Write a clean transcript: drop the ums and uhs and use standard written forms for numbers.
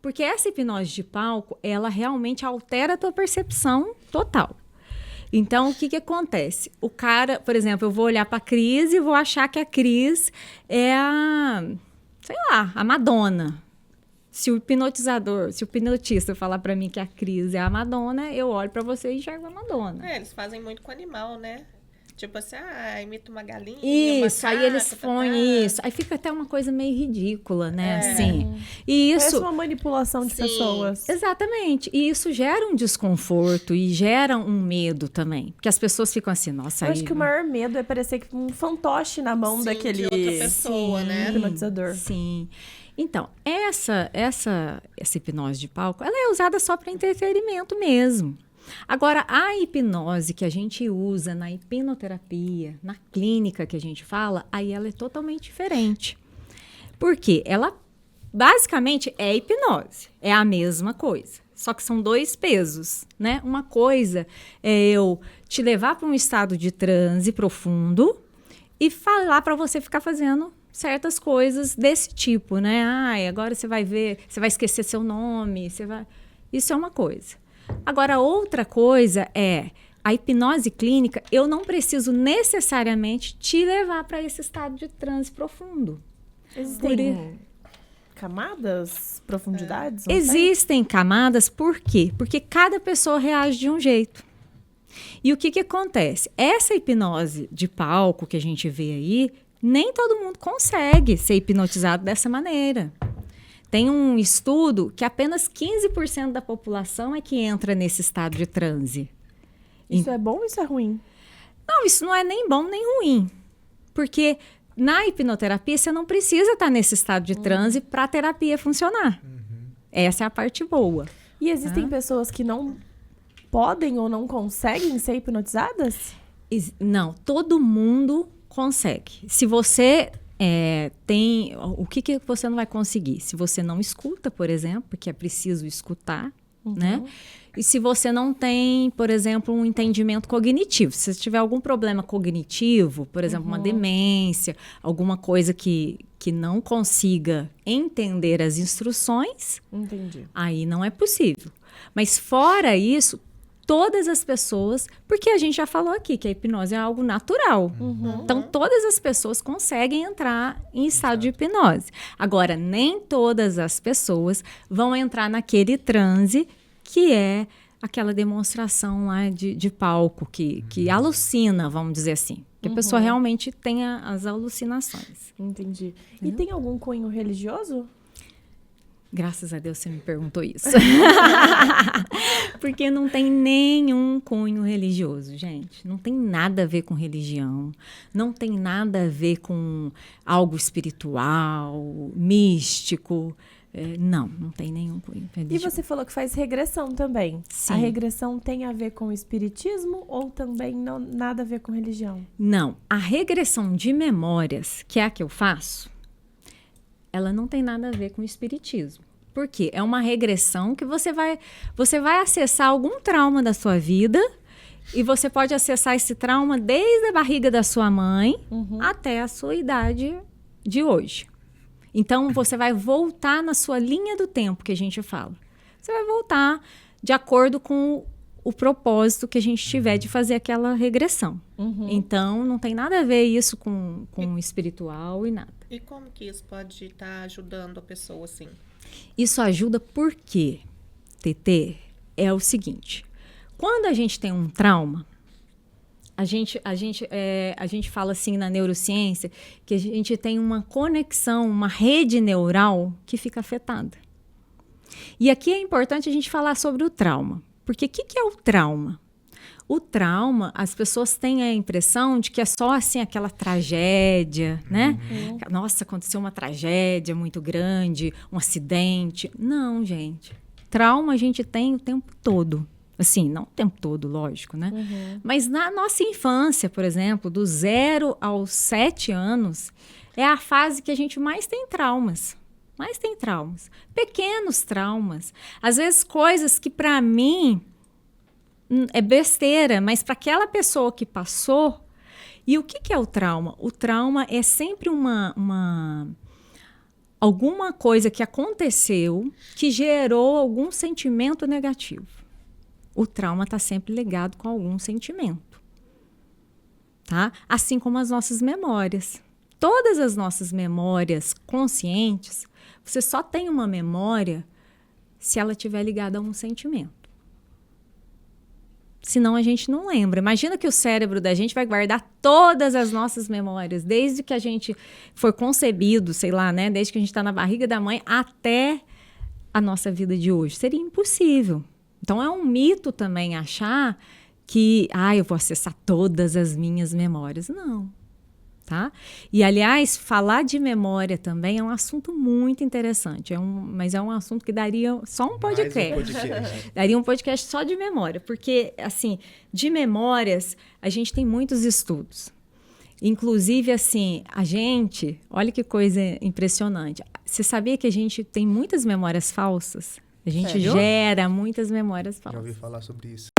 Porque essa hipnose de palco, ela realmente altera a tua percepção total. Então, o que acontece? O cara, por exemplo, eu vou olhar para a Cris e vou achar que a Cris é a Madonna. Se o hipnotista falar para mim que a Cris é a Madonna, eu olho para você e enxergo a Madonna. Eles fazem muito com animal, né? Tipo assim, imita uma galinha, isso, aí eles põem isso. Aí fica até uma coisa meio ridícula, né? Assim. E isso... Parece uma manipulação de pessoas. Exatamente. E isso gera um desconforto e gera um medo também. Porque as pessoas ficam assim, nossa... Eu acho que o maior medo é parecer que um fantoche na mão daquele... de outra pessoa, né? Hipnotizador. Sim. Então, essa hipnose de palco, ela é usada só para entretenimento mesmo. Agora, a hipnose que a gente usa na hipnoterapia, na clínica que a gente fala, aí ela é totalmente diferente. Por quê? Ela, basicamente, é hipnose. É a mesma coisa. Só que são dois pesos, né? Uma coisa é eu te levar para um estado de transe profundo e falar para você ficar fazendo certas coisas desse tipo, né? Agora você vai ver, você vai esquecer seu nome, Isso é uma coisa. Agora, outra coisa é a hipnose clínica, eu não preciso necessariamente te levar para esse estado de transe profundo. Existem camadas, profundidades? Existem camadas, por quê? Porque cada pessoa reage de um jeito. E o que acontece? Essa hipnose de palco que a gente vê aí, nem todo mundo consegue ser hipnotizado dessa maneira. Tem um estudo que apenas 15% da população é que entra nesse estado de transe. Isso é bom ou isso é ruim? Não, isso não é nem bom nem ruim. Porque na hipnoterapia você não precisa estar nesse estado de transe para a terapia funcionar. Essa é a parte boa. E existem pessoas que não podem ou não conseguem ser hipnotizadas? Não, todo mundo consegue. Se você... o que você não vai conseguir? Se você não escuta, por exemplo, porque é preciso escutar, né? E se você não tem, por exemplo, um entendimento cognitivo. Se você tiver algum problema cognitivo, por exemplo, uma demência, alguma coisa que não consiga entender as instruções, aí não é possível. Mas fora isso, todas as pessoas, porque a gente já falou aqui que a hipnose é algo natural. Então, todas as pessoas conseguem entrar em estado de hipnose. Agora, nem todas as pessoas vão entrar naquele transe que é aquela demonstração lá de palco, que alucina, vamos dizer assim. Que a pessoa realmente tem as alucinações. Entendi. E tem algum cunho religioso? Graças a Deus você me perguntou isso. Porque não tem nenhum cunho religioso, gente. Não tem nada a ver com religião. Não tem nada a ver com algo espiritual, místico. Não tem nenhum cunho religioso. E você falou que faz regressão também. Sim. A regressão tem a ver com o espiritismo ou também nada a ver com religião? Não. A regressão de memórias, que é a que eu faço, ela não tem nada a ver com o espiritismo. Por quê? É uma regressão que você vai acessar algum trauma da sua vida e você pode acessar esse trauma desde a barriga da sua mãe até a sua idade de hoje. Então, você vai voltar na sua linha do tempo que a gente fala. Você vai voltar de acordo com o propósito que a gente tiver de fazer aquela regressão. Então, não tem nada a ver isso com o espiritual e nada. E como que isso pode estar ajudando a pessoa, assim? Isso ajuda porque, TT, é o seguinte. Quando a gente tem um trauma, a gente fala assim na neurociência que a gente tem uma conexão, uma rede neural que fica afetada. E aqui é importante a gente falar sobre o trauma. Porque o que é o trauma? O trauma, as pessoas têm a impressão de que é só assim aquela tragédia, né? Nossa, aconteceu uma tragédia muito grande, um acidente. Não, gente. Trauma a gente tem o tempo todo. Assim, não o tempo todo, lógico, né? Mas na nossa infância, por exemplo, do 0 aos 7 anos, é a fase que a gente mais tem traumas. Mais tem traumas. Pequenos traumas. Às vezes coisas que para mim é besteira, mas para aquela pessoa que passou... E o que é o trauma? O trauma é sempre alguma coisa que aconteceu que gerou algum sentimento negativo. O trauma está sempre ligado com algum sentimento. Tá? Assim como as nossas memórias. Todas as nossas memórias conscientes, você só tem uma memória se ela estiver ligada a um sentimento. Senão a gente não lembra. Imagina que o cérebro da gente vai guardar todas as nossas memórias, desde que a gente foi concebido, sei lá, né? Desde que a gente está na barriga da mãe até a nossa vida de hoje. Seria impossível. Então é um mito também achar que, eu vou acessar todas as minhas memórias. Não. Tá? E, aliás, falar de memória também é um assunto muito interessante. Mas é um assunto que daria só um podcast. Daria um podcast só de memória. Porque, assim, de memórias, a gente tem muitos estudos. Inclusive, assim, olha que coisa impressionante. Você sabia que a gente tem muitas memórias falsas? A gente gera muitas memórias falsas. Já ouvi falar sobre isso.